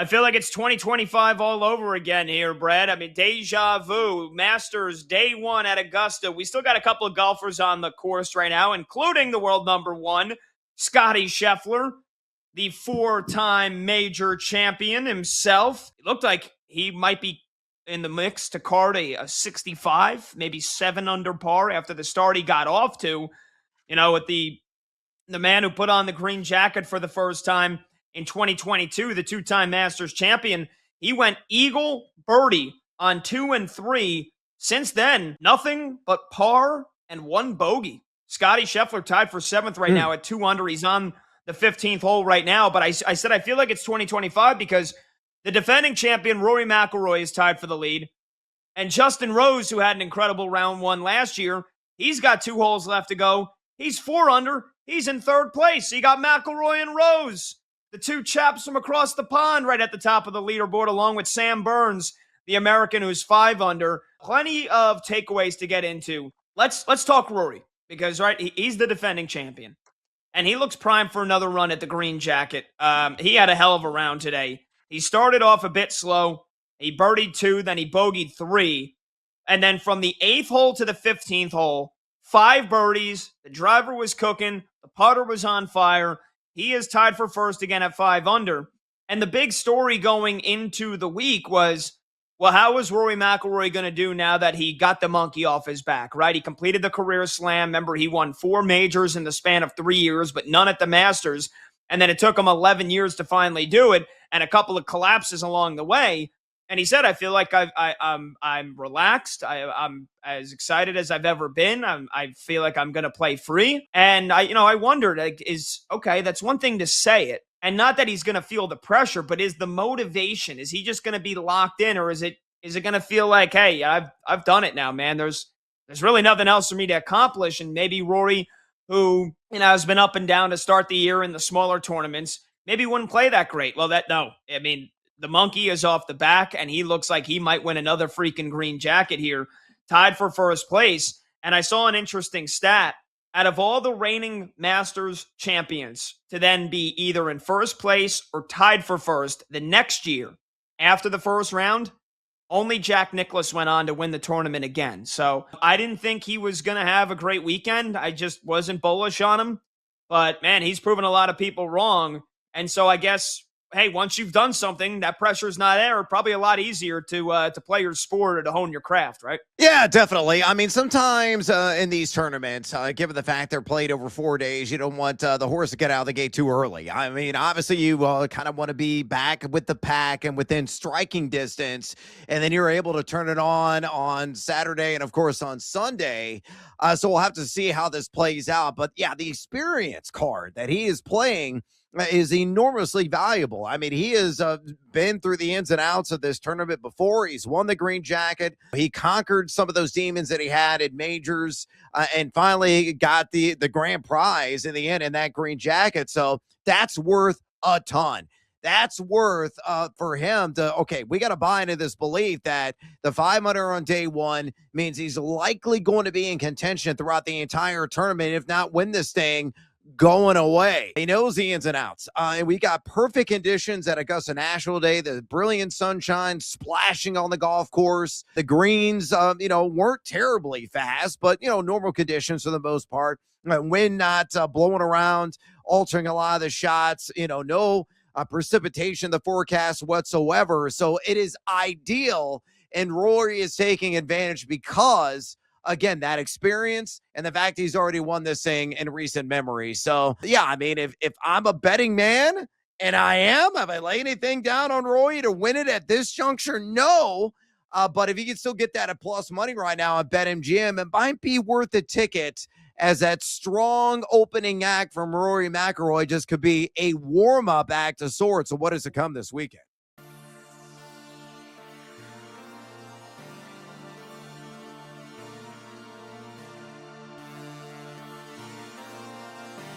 I feel like it's 2025 all over again here, Brad. I mean, deja vu. Masters day one at Augusta. We still got a couple of golfers on the course right now, including the world number one, Scottie Scheffler, the four-time major champion himself. It looked like he might be in the mix to card a 65, maybe 7 under par after the start he got off to, with the man who put on the green jacket for the first time in 2022, the two-time Masters champion. He went eagle birdie on 2 and 3. Since then, nothing but par and 1 bogey. Scottie Scheffler tied for 7th right now at 2 under. He's on the 15th hole right now. But I said I feel like it's 2025 because the defending champion, Rory McIlroy, is tied for the lead. And Justin Rose, who had an incredible round 1 last year, he's got 2 holes left to go. He's 4 under. He's in 3rd place. So you got McIlroy and Rose, the 2 chaps from across the pond, right at the top of the leaderboard, along with Sam Burns, the American who's 5 under. Plenty of takeaways to get into. Let's talk Rory because, right, he's the defending champion. And he looks primed for another run at the green jacket. He had a hell of a round today. He started off a bit slow. He birdied 2, then he bogeyed 3. And then from the 8th hole to the 15th hole, 5 birdies. The driver was cooking. The putter was on fire. He is tied for first again at 5 under. And the big story going into the week was, well, how is Rory McIlroy going to do now that he got the monkey off his back, right? He completed the career slam. Remember, he won 4 majors in the span of 3 years, but none at the Masters. And then it took him 11 years to finally do it and a couple of collapses along the way. And he said, I feel like I'm relaxed. I'm as excited as I've ever been. I feel like I'm going to play free. And I wondered, that's one thing to say it. And not that he's going to feel the pressure, but is the motivation, is he just going to be locked in, or is it going to feel like, hey, I've done it now, man. There's really nothing else for me to accomplish. And maybe Rory, who, has been up and down to start the year in the smaller tournaments, maybe wouldn't play that great. Well, the monkey is off the back, and he looks like he might win another freaking green jacket here, tied for first place. And I saw an interesting stat. Out of all the reigning Masters champions to then be either in first place or tied for first the next year after the first round, only Jack Nicklaus went on to win the tournament again. So I didn't think he was going to have a great weekend. I just wasn't bullish on him. But, man, he's proven a lot of people wrong. And so I guess, hey, once you've done something, that pressure's not there. Probably a lot easier to play your sport or to hone your craft, right? Yeah, definitely. I mean, sometimes in these tournaments, given the fact they're played over 4 days, you don't want the horse to get out of the gate too early. I mean, obviously, you kind of want to be back with the pack and within striking distance, and then you're able to turn it on Saturday and, of course, on Sunday. So we'll have to see how this plays out. But, yeah, the experience card that he is playing is enormously valuable. I mean, he has been through the ins and outs of this tournament before. He's won the green jacket. He conquered some of those demons that he had in majors and finally got the grand prize in the end in that green jacket. So that's worth a ton. That's worth for him to, okay, we got to buy into this belief that the 500 on day one means he's likely going to be in contention throughout the entire tournament, if not win this thing going away. He knows the ins and outs. And we got perfect conditions at Augusta National Day, the brilliant sunshine splashing on the golf course. The greens, weren't terribly fast, but, normal conditions for the most part. Wind not blowing around, altering a lot of the shots, no precipitation in the forecast whatsoever. So it is ideal. And Rory is taking advantage because, again, that experience and the fact he's already won this thing in recent memory. So, yeah, I mean, if I'm a betting man, and I am, have I laid anything down on Roy to win it at this juncture? No. But if he can still get that at plus money right now at BetMGM, it might be worth a ticket, as that strong opening act from Rory McIlroy just could be a warm-up act of sorts of what is to come this weekend.